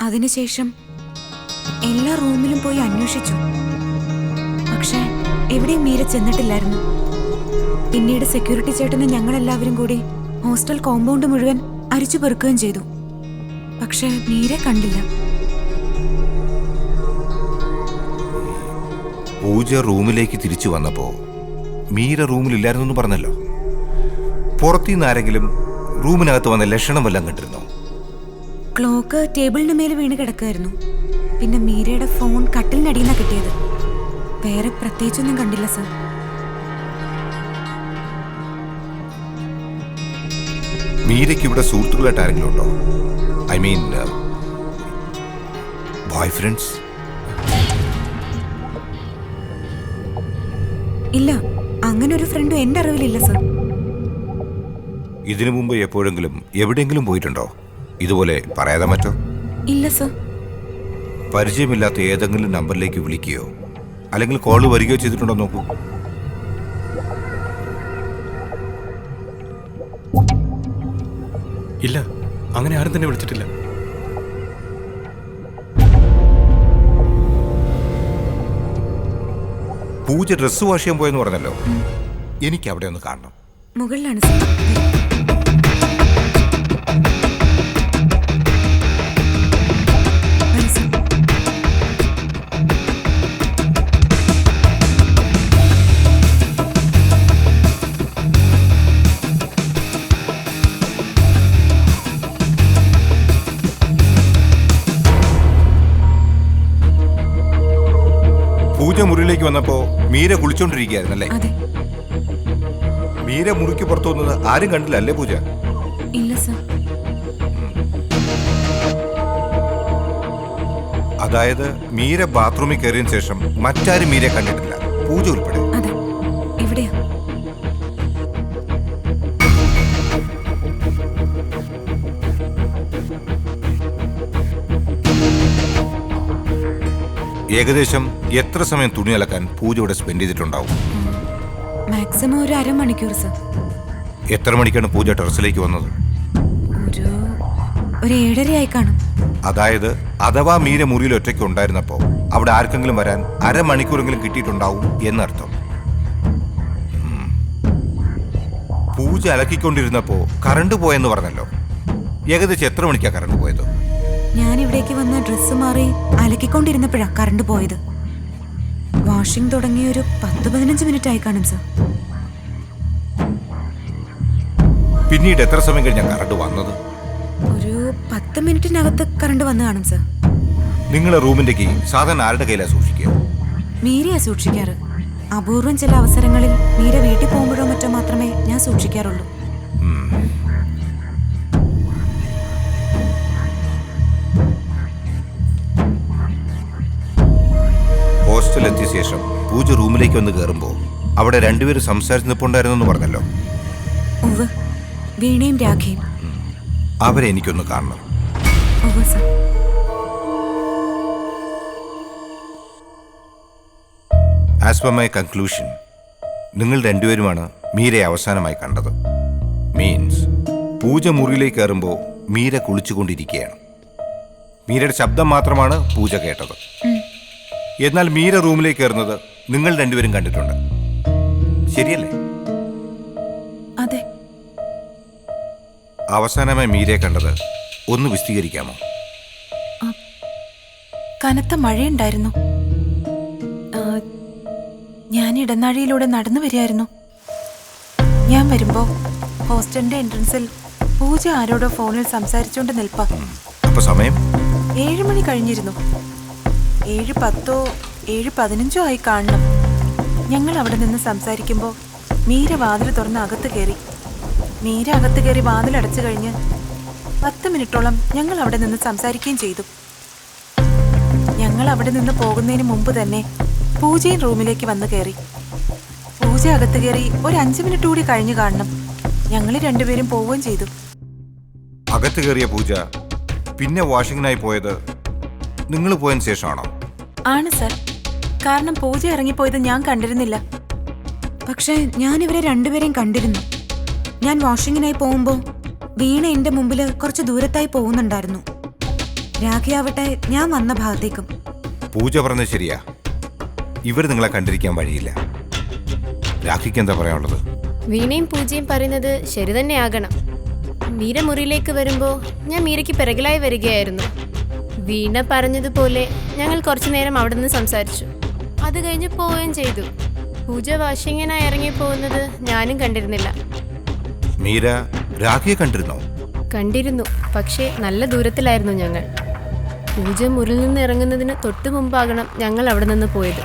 അതിനുശേഷം എല്ലാ റൂമിലും പോയി അന്വേഷിച്ചു. പക്ഷേ എവിടെയും മീര ചെന്നിട്ടില്ലായിരുന്നു. പിന്നീട് സെക്യൂരിറ്റി ചേട്ടനും ഞങ്ങളെല്ലാവരും കൂടി ഹോസ്റ്റൽ കോമ്പൗണ്ട് മുഴുവൻ അരിച്ചു പെറുക്കുകയും ചെയ്തു. പക്ഷേ മീരെ കണ്ടില്ല. പൂജ റൂമിലേക്ക് തിരിച്ചു വന്നപ്പോ മീര റൂമിലില്ലായിരുന്നു പറഞ്ഞല്ലോ. പുറത്തുനിന്ന് ആരെങ്കിലും റൂമിനകത്ത് വന്ന ലക്ഷണം വല്ലതും കണ്ടിരുന്നോ? ക്ലോക്ക് ടേബിളിന് മേലെ വീണ് കിടക്കായിരുന്നു. പിന്നെ മീരയുടെ ഫോൺ കട്ടിലിനടിയിൽ നിന്നാണ് കിട്ടിയത്. വേറെ പ്രത്യേകിച്ചൊന്നും കണ്ടില്ല സർ. മീരയ്ക്ക് ഇവിടെ സുഹൃത്തുക്കളായിട്ട് ആരെങ്കിലും ഉണ്ടോ? I mean boy friends? ഇല്ല, അങ്ങനെ ഒരു ഫ്രണ്ടും എന്റെ അറിവിലില്ല സർ. ഇതിനു മുമ്പ് എപ്പോഴെങ്കിലും എവിടെയെങ്കിലും പോയിട്ടുണ്ടോ? ഇതുപോലെ പറയാതെ മറ്റോ? ഇല്ല സർ. പരിചയമില്ലാത്ത ഏതെങ്കിലും നമ്പറിലേക്ക് വിളിക്കുകയോ അല്ലെങ്കിൽ കോള് വരികയോ ചെയ്തിട്ടുണ്ടോ നോക്കൂ. ഇല്ല, അങ്ങനെ ആരും തന്നെ വിളിച്ചിട്ടില്ല. പൂജ ഡ്രസ്സ് വാഷ് ചെയ്യാൻ പോയെന്ന് പറഞ്ഞല്ലോ. എനിക്ക് അവിടെ ഒന്ന് കാണണം. മുകളിലാണ് സർ. പൂജ മുറിയിലേക്ക് വന്നപ്പോ മീര കുളിച്ചോണ്ടിരിക്കുകയായിരുന്നല്ലേ? അതെ. മീര മുറിക്ക് പുറത്തു വന്നത് ആരും കണ്ടില്ല അല്ലേ പൂജ? ഇല്ല സർ. അതായത് മീര ബാത്റൂമിൽ കയറിയതിനു ശേഷം മറ്റാരും മീരയെ കണ്ടിട്ടില്ല, പൂജ ഉൾപ്പെടെ? അതെ. എവിടെയാ? ഏകദേശം എത്ര സമയം തുണി അലക്കാൻ പൂജ ഇവിടെ സ്പെൻഡ് ചെയ്തിട്ടുണ്ടാവും? മാക്സിമം ഒരു അരമണിക്കൂർ സർ. എത്ര മണിക്കാണ് പൂജ ടെറസിലേക്ക് വന്നത്? ഒരു 7:30 കാണും. അതായത് അഥവാ മീര മുറിയിൽ ഒറ്റയ്ക്ക് ഉണ്ടായിരുന്നപ്പോ അവിടെ ആർക്കെങ്കിലും വരാൻ അരമണിക്കൂറെങ്കിലും കിട്ടിയിട്ടുണ്ടാവും എന്നർത്ഥം. പൂജ അലക്കിക്കൊണ്ടിരുന്നപ്പോ കറണ്ട് പോയെന്ന് പറഞ്ഞല്ലോ. ഏകദേശം എത്ര മണിക്കാ കറണ്ട് പോയത്? ഞാൻ ഇവിടേക്ക് വന്ന് ഡ്രസ്സ് മാറി അലക്കിക്കൊണ്ടിരുന്നപ്പോഴാ കറണ്ട് പോയത്. വാഷിംഗ് തുടങ്ങി ഒരു 10-15 മിനിറ്റ് ആയി കാണും സർ. പിന്നീട് എത്ര സമയം കഴിഞ്ഞാ കറണ്ട് വന്നത്? ഒരു 10 മിനിറ്റിനകത്ത് കറണ്ട് വന്ന് കാണും സർ. നിങ്ങളെ റൂമിന്റെ കീ സാധാരണ ആരുടെ കയ്യിലാ സൂക്ഷിക്കുക? മീരയാ സൂക്ഷിക്കാറ്. അപൂർവം ചില അവസരങ്ങളിൽ മീര വീട്ടിൽ പോകുമ്പോഴോ മറ്റോ മാത്രമേ ഞാൻ സൂക്ഷിക്കാറുള്ളൂ. ഹോസ്റ്റലെത്തിയ ശേഷം പൂജ റൂമിലേക്ക് വന്ന് കയറുമ്പോൾ അവിടെ രണ്ടുപേരും സംസാരിച്ച് നിൽപ്പുണ്ടായിരുന്നു പറഞ്ഞല്ലോ. ഉവ്വ്, വീണയും രാഖയും. അവരെ എനിക്കൊന്ന് കാണണം. ഉവ്വ് sir. As per my conclusion, നിങ്ങൾ രണ്ടുപേരുമാണ് മീരയെ അവസാനമായി കണ്ടത്. മീൻസ് പൂജ മുറിയിലേക്ക് കയറുമ്പോൾ മീര കുളിച്ചുകൊണ്ടിരിക്കുകയാണ്. മീരയുടെ ശബ്ദം മാത്രമാണ് പൂജ കേട്ടത്. എന്നാൽ മീര റൂമിലേക്ക് കയറുന്നത് നിങ്ങൾ രണ്ടുപേരും കണ്ടിട്ടുണ്ട്, ശരിയല്ലേ? അതെ. അവസാനമായി മീരയെ കണ്ടത് ഒന്ന് വിശദീകരിക്കാമോ? കനത്ത മഴയുണ്ടായിരുന്നു. ഞാൻ ഇടനാഴിയിലൂടെ നടന്നു വരികയായിരുന്നു. ഞാൻ വരുമ്പോ ഹോസ്റ്റലിന്റെ എൻട്രൻസിൽ പൂജ ആരോടോ ഫോണിൽ സംസാരിച്ചുകൊണ്ട് നിൽപ്പ. അപ്പൊ സമയം 7 മണി കഴിഞ്ഞിരുന്നു. 7:10 7:15 ആയി കാണണം. ഞങ്ങൾ അവിടെ നിന്ന് സംസാരിക്കുമ്പോൾ മീര വാതിൽ തുറന്ന് അകത്ത് കയറി. മീര അകത്ത് കയറി വാതിലടച്ചു കഴിഞ്ഞ് 10 മിനിറ്റോളം ഞങ്ങൾ അവിടെ നിന്ന് സംസാരിക്കുകയും ചെയ്തു. ഞങ്ങൾ അവിടെ നിന്ന് പോകുന്നതിന് മുമ്പ് തന്നെ പൂജയും റൂമിലേക്ക് വന്ന് കയറി. പൂജ അകത്ത് കയറി ഒരു 5 മിനിറ്റ് കൂടി കഴിഞ്ഞു കാണണം. ഞങ്ങൾ രണ്ടുപേരും പോവുകയും ചെയ്തു. അകത്ത് കയറിയ പൂജ പിന്നെ വാഷിങ്ങിനായി പോയത് നിങ്ങൾ പോയതിന് ശേഷമാണോ? ആണ് സർ. കാരണം പൂജ ഇറങ്ങിപ്പോയത് ഞാൻ കണ്ടിരുന്നില്ല. പക്ഷേ ഞാൻ ഇവരെ രണ്ടുപേരെയും കണ്ടിരുന്നു. ഞാൻ വാഷിങ്ങിനായി പോകുമ്പോൾ വീണ എന്റെ മുമ്പിൽ കുറച്ച് ദൂരത്തായി പോകുന്നുണ്ടായിരുന്നു. രാഖിയാവട്ടെ ഞാൻ വന്ന ഭാഗത്തേക്കും. പൂജ പറഞ്ഞത് ശരിയാ. ഇവർ നിങ്ങളെ കണ്ടിരിക്കാൻ വഴിയില്ല. രാഖിക്ക് എന്താ പറയാനുള്ളത്? വീണയും പൂജയും പറയുന്നത് ശരി തന്നെയാകണം. മീര മുറിയിലേക്ക് വരുമ്പോൾ ഞാൻ മീരയ്ക്ക് പിറകിലായി വരികയായിരുന്നു. വീണ പറഞ്ഞതുപോലെ ഞങ്ങൾ കുറച്ചു നേരം അവിടെ നിന്ന് സംസാരിച്ചു. അത് കഴിഞ്ഞ് പോവുകയും ചെയ്തു. പൂജ വാഷിങ്ങിനായി ഇറങ്ങി പോകുന്നത് ഞാനും കണ്ടിരുന്നില്ല. മീര രാഖിയെ കണ്ടിരുന്നോ? കണ്ടിരുന്നു, പക്ഷേ നല്ല ദൂരത്തിലായിരുന്നു ഞങ്ങൾ. പൂജ മുറിയിൽ നിന്ന് ഇറങ്ങുന്നതിന് തൊട്ടു മുമ്പാകണം ഞങ്ങൾ അവിടെ നിന്ന് പോയത്.